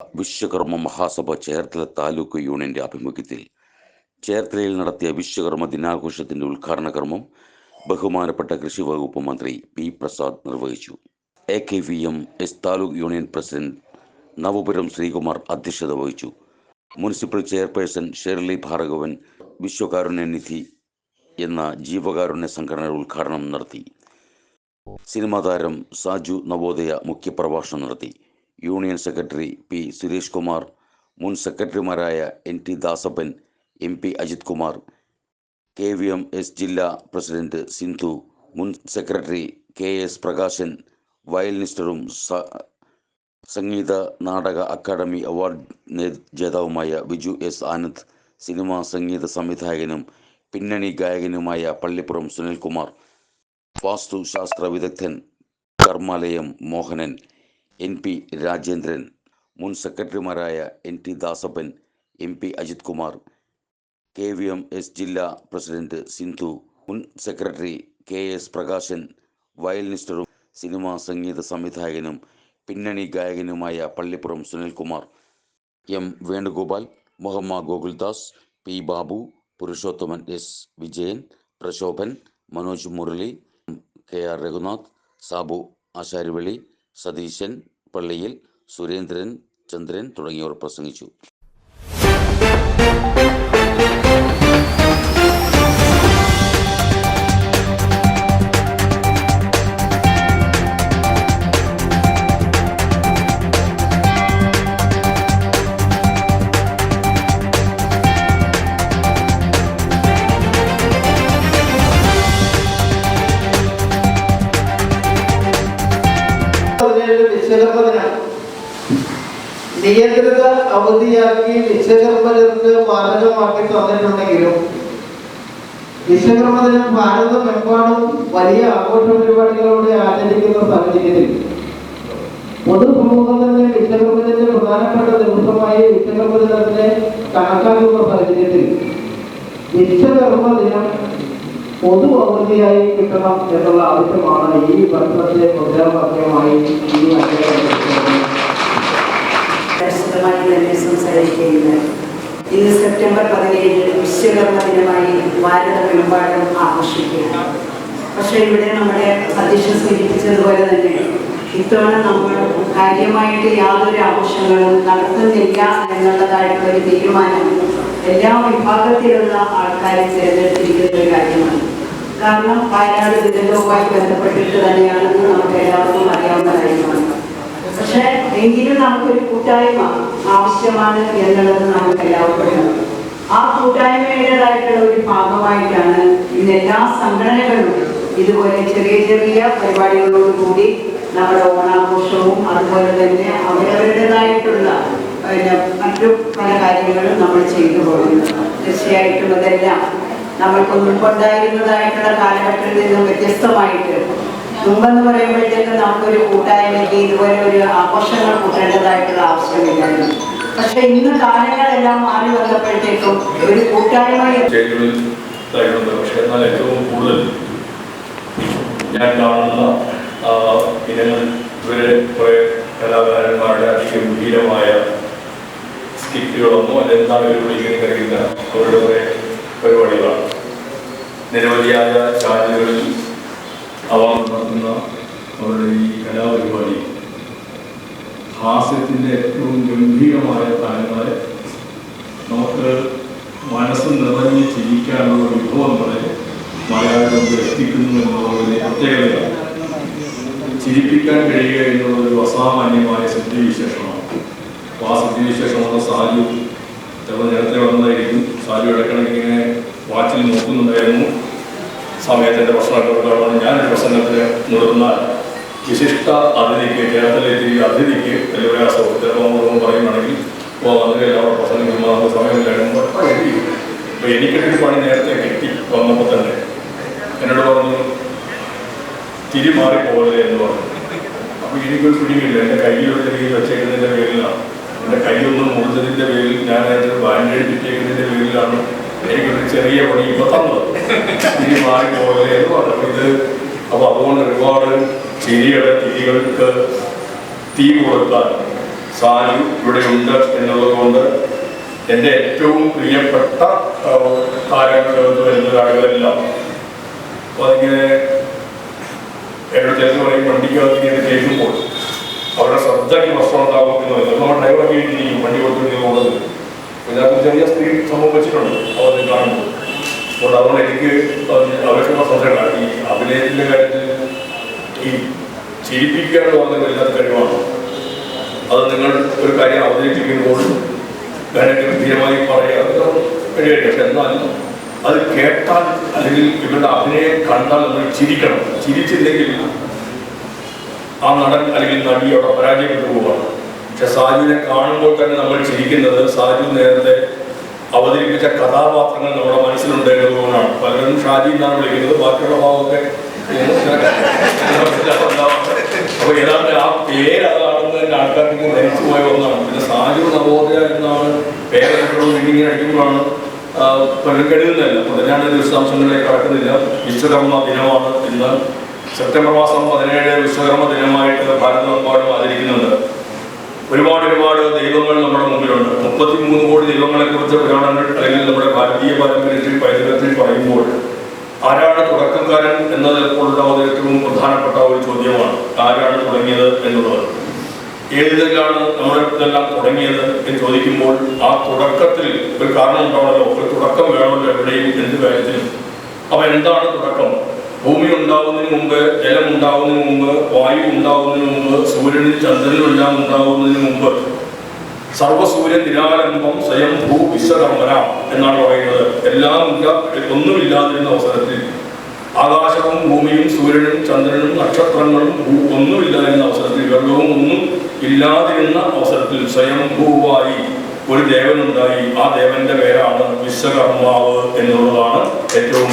വിശ്വകർമ്മ മഹാസഭ ചേർത്തല താലൂക്ക് യൂണിയന്റെ ആഭിമുഖ്യത്തിൽ ചേർത്തലയിൽ നടത്തിയ വിശ്വകർമ്മ ദിനാഘോഷത്തിന്റെ ഉദ്ഘാടന കർമ്മം ബഹുമാനപ്പെട്ട കൃഷി വകുപ്പ് മന്ത്രി പി പ്രസാദ് നിർവഹിച്ചു. AKVM-S taluk union president Navapuram Sreekumar അധ്യക്ഷത വഹിച്ചു. Municipal chairperson Shirley Bhargavan Viswakarunyanidhi എന്ന ജീവകാരുണ്യ സംഘടനയുടെ ഉദ്ഘാടനം നടത്തി. സിനിമാ താരം സാജു നവോദയ മുഖ്യപ്രഭാഷണം നടത്തി. Union secretary P Suresh Kumar, മുൻ സെക്രട്ടറിമാരായ NT Dasappan, MP Ajith Kumar, KVM-S ജില്ലാ പ്രസിഡന്റ് സിന്ധു, മുൻ സെക്രട്ടറി KS പ്രകാശൻ, വയലിനിസ്റ്ററും സംഗീത നാടക അക്കാദമി അവാർഡ് ജേതാവുമായ ബിജു S ആനന്ദ്, സിനിമാ സംഗീത സംവിധായകനും പിന്നണി ഗായകനുമായ പള്ളിപ്പുറം സുനിൽകുമാർ, വാസ്തുശാസ്ത്ര വിദഗ്ധൻ കർമാലയം മോഹനൻ, NP രാജേന്ദ്രൻ, മുൻ സെക്രട്ടറിമാരായ NT Dasappan, MP Ajith Kumar, KVM-S ജില്ലാ പ്രസിഡന്റ് സിന്ധു, മുൻ സെക്രട്ടറി KS പ്രകാശൻ, വയലിനിസ്റ്ററും സിനിമാ സംഗീത സംവിധായകനും പിന്നണി ഗായകനുമായ Pallippuram Sunilkumar, M Venugopal, Muhamma Gokuldas, P Babu, Purushothaman S Vijayan, Prashobhan, Manoj Murali, KR Raghunath, Sabu ആശാരിവള്ളി, Satheesan പള്ളിയിൽ, സുരേന്ദ്രൻ, ചന്ദ്രൻ തുടങ്ങിയവർ പ്രസംഗിച്ചു. വിശ്വകർമ്മ ദിനം നിയന്ത്രിത അവധിയാക്കി വിശ്വകർമ്മർക്ക് ബാധകമാക്കി തന്നിട്ടുണ്ടെങ്കിലും വിശ്വകർമ്മ ദിനം ഭാരതമെമ്പാടും വലിയ ആഘോഷ പരിപാടികളോടെ ആചരിക്കുന്ന സാഹചര്യത്തിൽ പൊതുസമൂഹം തന്നെ വിശ്വകർമ്മത്തിന്റെ പ്രധാനപ്പെട്ട ദിവസമായി വിശ്വകർമ്മ ദിനത്തിനെ കണക്കാക്കുന്ന സാഹചര്യത്തിൽ വിശ്വകർമ്മ ദിനം പൊതു അവധിയായി കിട്ടണം എന്നുള്ള ആവശ്യമാണ് ഈ വർഷത്തെ മുദ്രാവാക്യമായി തന്നെ സംസാരിക്കുന്നത്. ഇന്ന് സെപ്റ്റംബർ 17 വിശ്വകർമ്മ ദിനമായി ഭാരതമെമ്പാടും ആഘോഷിക്കുകയാണ്. പക്ഷേ ഇവിടെ നമ്മുടെ അധ്യക്ഷൻ സൂചിപ്പിച്ചതുപോലെ തന്നെ ഇത്തവണ നമ്മൾ കാര്യമായിട്ട് യാതൊരു ആഘോഷങ്ങളും നടത്തുന്നില്ല എന്നുള്ളതായിട്ടുള്ളൊരു തീരുമാനം എല്ലാ വിഭാഗത്തിലുള്ള ആൾക്കാരെ തിരഞ്ഞെടുത്തിരിക്കുന്ന ഒരു കാര്യമാണ്. കാരണം വയനാട് ദുരന്തവുമായി ബന്ധപ്പെട്ടിട്ട് തന്നെയാണെന്ന് നമുക്ക് എല്ലാവർക്കും അറിയാവുന്ന കാര്യമാണ്. പക്ഷെ എങ്കിലും നമുക്കൊരു കൂട്ടായ്മ ആവശ്യമാണ് എന്നുള്ളത് നമുക്ക് എല്ലാവർക്കും. ആ കൂട്ടായ്മയുടേതായിട്ടുള്ള ഒരു ഭാഗമായിട്ടാണ് ഇന്ന് എല്ലാ സംഘടനകളും ഇതുപോലെ ചെറിയ ചെറിയ പരിപാടികളോടുകൂടി നമ്മുടെ ഓണാഘോഷവും അതുപോലെ തന്നെ അവരവരുടേതായിട്ടുള്ള മറ്റു പല കാര്യങ്ങളും നമ്മൾ ചെയ്തു പോകുന്നത്. തീർച്ചയായിട്ടും അതെല്ലാം നമ്മൾക്ക് മുൻപുണ്ടായിരുന്നതായിട്ടുള്ള കാലഘട്ടത്തിൽ നിന്നും വ്യത്യസ്തമായിട്ട് മുമ്പെന്ന് പറയുമ്പോഴത്തേക്ക് നമുക്കൊരു കൂട്ടായ്മയ്ക്ക് ഇതുപോലെ ഒരു ആഘോഷങ്ങൾ കൂട്ടേണ്ടതായിട്ടുള്ള ആവശ്യമില്ലായിരുന്നു. പക്ഷെ ഇന്ന് കാലങ്ങളെല്ലാം മാറി വന്നപ്പോഴത്തേക്കും ഒരു കൂട്ടായ്മ ഏറ്റവും കൂടുതൽ ഞാൻ കാണുന്ന ഇനങ്ങൾ ഇവരെ കുറെ കലാകാരന്മാരുടെ അതിഗംഭീരമായ സ്കിറ്റുകളൊന്നും അതെന്താണ് ഇവർ വിളിക്കുന്നത് കഴിയുന്ന അവരുടെ കുറെ പരിപാടികളാണ്. നിരവധിയായ ചാനലുകളിൽ അവ നടത്തുന്ന അവരുടെ ഈ കലാപരിപാടി ഹാസ്യത്തിൻ്റെ ഏറ്റവും ഗംഭീരമായ താരങ്ങളെ നമുക്ക് മനസ്സ് നിറഞ്ഞ് ചിരിക്കാനുള്ള വിഭവങ്ങളെ മലയാളം എത്തിക്കുന്നു എന്നുള്ളതിൻ്റെ പ്രത്യേകതയാണ്. ചിരിപ്പിക്കാൻ കഴിയുക എന്നുള്ളൊരു അസാമാന്യമായ സിദ്ധിവിശേഷമാണ്. അപ്പോൾ ആ സിദ്ധിവിശേഷമാണ് സാജു ചിലപ്പോൾ നേരത്തെ വന്നതായിരിക്കും. സാജു ഇടയ്ക്കിടയ്ക്കിങ്ങനെ വാച്ചിൽ നോക്കുന്നുണ്ടായിരുന്നു. സമയത്തിൻ്റെ പ്രശ്നങ്ങൾക്കാണ് ഞാനൊരു പ്രസംഗത്തിന് നിർത്തുന്ന വിശിഷ്ട അതിഥിക്ക് കേരളത്തിലെത്തി അതിഥിക്ക് വലിയ പ്രയാസവും ചിലപ്പോൾ പറയുകയാണെങ്കിൽ അപ്പോൾ വന്നത് എല്ലാവരും പ്രസംഗിക്കുമ്പോൾ നമുക്ക് സമയമില്ലായിരുന്നു. അപ്പോൾ എനിക്കിട്ടൊരു പണി നേരത്തെ കിട്ടി വന്നപ്പോൾ തന്നെ എന്നോട് പറഞ്ഞു തിരി മാറിപ്പോകരുത് എന്ന് പറഞ്ഞു. അപ്പോൾ എനിക്കൊരു പിടിയില്ല. എൻ്റെ കയ്യിലൊരു രീതിയിൽ വെച്ചേക്കുന്നതിൻ്റെ പേരിലാണ്, എൻ്റെ കൈയൊന്നും മുറിച്ചതിൻ്റെ പേരിൽ ഞാനത് ബാൻഡേഡ് കിട്ടിയേക്കുന്നതിൻ്റെ പേരിലാണ് എനിക്കൊരു ചെറിയ പണി ഇപ്പോൾ തന്നത്. തിരി മാറിപ്പോകരുത് എന്ന് പറഞ്ഞു. അപ്പോൾ അതുകൊണ്ട് ഒരുപാട് ചിരിയുടെ തിരികൾക്ക് തീ കൊടുക്കാൻ സാജു ഇവിടെയുണ്ട് എന്നുള്ളത് കൊണ്ട് എൻ്റെ ഏറ്റവും പ്രിയപ്പെട്ട താരങ്ങൾക്ക് വരുന്ന ആളുകളെല്ലാം അപ്പോൾ അതിങ്ങനെ എന്നോട് ചേർന്ന് പറയും വണ്ടിക്കകത്ത് ഇങ്ങനെ കേൾക്കുമ്പോൾ അവരുടെ ശ്രദ്ധയ്ക്ക് പ്രശ്നം ഉണ്ടാകുന്നത് നമ്മൾ ഡ്രൈവറൊക്കെ ഇരിക്കും വണ്ടി കൊടുത്തിട്ട് പോകുന്നത്. ഇതിനകത്ത് ചെറിയ സ്ക്രീൻ സംഭവം വെച്ചിട്ടുണ്ട് അവർ കാണുമ്പോൾ. അതുകൊണ്ട് എനിക്ക് അവരൊക്കെ സംശയമാണ് ഈ അഭിനയത്തിൻ്റെ കാര്യത്തിൽ ഈ ചിരിപ്പിക്കുക എന്ന് പറഞ്ഞ വല്ലാത്ത കഴിവാണ്. അത് നിങ്ങൾ ഒരു കാര്യം അവതരിപ്പിക്കുമ്പോൾ ഞാനൊക്കെ ഗംഭീരമായി പറയാതെ കഴിയില്ല. പക്ഷെ എന്നാലും അത് കേട്ടാൽ അല്ലെങ്കിൽ ഇവരുടെ അഭിനയം കണ്ടാൽ നമ്മൾ ചിരിക്കണം. ചിരിച്ചില്ലെങ്കിൽ ആ നടൻ അല്ലെങ്കിൽ നടി അവിടെ പരാജയപ്പെട്ടു പോവുകയാണ്. പക്ഷെ സാജുവിനെ കാണുമ്പോൾ തന്നെ നമ്മൾ ചിരിക്കുന്നത് സാജു നേരത്തെ അവതരിപ്പിച്ച കഥാപാത്രങ്ങൾ നമ്മുടെ മനസ്സിലുണ്ട് എന്നതുകൊണ്ടാണ്. പലരും ഷാജി എന്നാണ് വിളിക്കുന്നത്, ബാക്കിയുള്ള ഭാവമൊക്കെ അപ്പൊ ഏതാണ്ട് ആ പേര് അതാണെന്ന് തന്നെ ആൾക്കാർക്ക് ധരിച്ചു പോയ ഒന്നാണ്. പിന്നെ സാജു നവോദയ എന്നാണ് പേരെപ്പോഴും ഇങ്ങനെ അടിക്കുമ്പോഴാണ് പലരും കരുതുന്നില്ല. പതിനാണ്ട് വിശദാംശങ്ങളിലേക്ക് കടക്കുന്നില്ല. വിശ്വകർമ്മ ദിനമാണ് ഇന്ന്. സെപ്റ്റംബർ മാസം 17 വിശ്വകർമ്മ ദിനമായിട്ട് ഭാരതമെമ്പാടും ആചരിക്കുന്നുണ്ട്. ഒരുപാട് ദൈവങ്ങൾ നമ്മുടെ മുമ്പിലുണ്ട്. 33 കോടി ദൈവങ്ങളെ കുറിച്ച് പുരാണങ്ങൾ അല്ലെങ്കിൽ നമ്മുടെ ഭാരതീയ പാരമ്പര്യത്തിൽ പൈതൃകത്തിൽ പറയുമ്പോൾ ആരാണ് തുടക്കക്കാരൻ എന്നത് എപ്പോഴുണ്ടാവുന്ന ഏറ്റവും പ്രധാനപ്പെട്ട ഒരു ചോദ്യമാണ്. ആരാണ് തുടങ്ങിയത് എന്നുള്ളത്. ഏതിലാണ് നമ്മുടെ ഇതെല്ലാം തുടങ്ങിയത് എന്ന് ചോദിക്കുമ്പോൾ ആ തുടക്കത്തിൽ ഒരു കാരണം ഉണ്ടാവണമല്ലോ, ഒരു തുടക്കം വേണമല്ലോ എവിടെയും എന്ത് കാര്യത്തിലും. അപ്പൊ എന്താണ് തുടക്കം? ഭൂമി ഉണ്ടാവുന്നതിന് മുമ്പ്, ജലം ഉണ്ടാവുന്നതിന് മുമ്പ്, വായു ഉണ്ടാവുന്നതിന് മുമ്പ്, സൂര്യനും ചന്ദ്രനും എല്ലാം ഉണ്ടാവുന്നതിന് മുമ്പ് സർവസൂര്യ നിരാലംബം സ്വയം ഭൂ വിശ്വകർമ്മന എന്നാണ് പറയുന്നത്. എല്ലാം ഒന്നുമില്ലാതിരുന്ന അവസരത്തിൽ, ആകാശവും ഭൂമിയും സൂര്യനും ചന്ദ്രനും നക്ഷത്രങ്ങളും ഒന്നുമില്ലാതിരുന്ന അവസരത്തിൽ, വെള്ളവും ഒന്നും ഇല്ലാതിരുന്ന അവസരത്തിൽ സ്വയം ഭൂവായി ഒരു ദേവനുണ്ടായി. ആ ദേവന്റെ പേരാണ് വിശ്വകർമാവ് എന്നുള്ളതാണ് ഏറ്റവും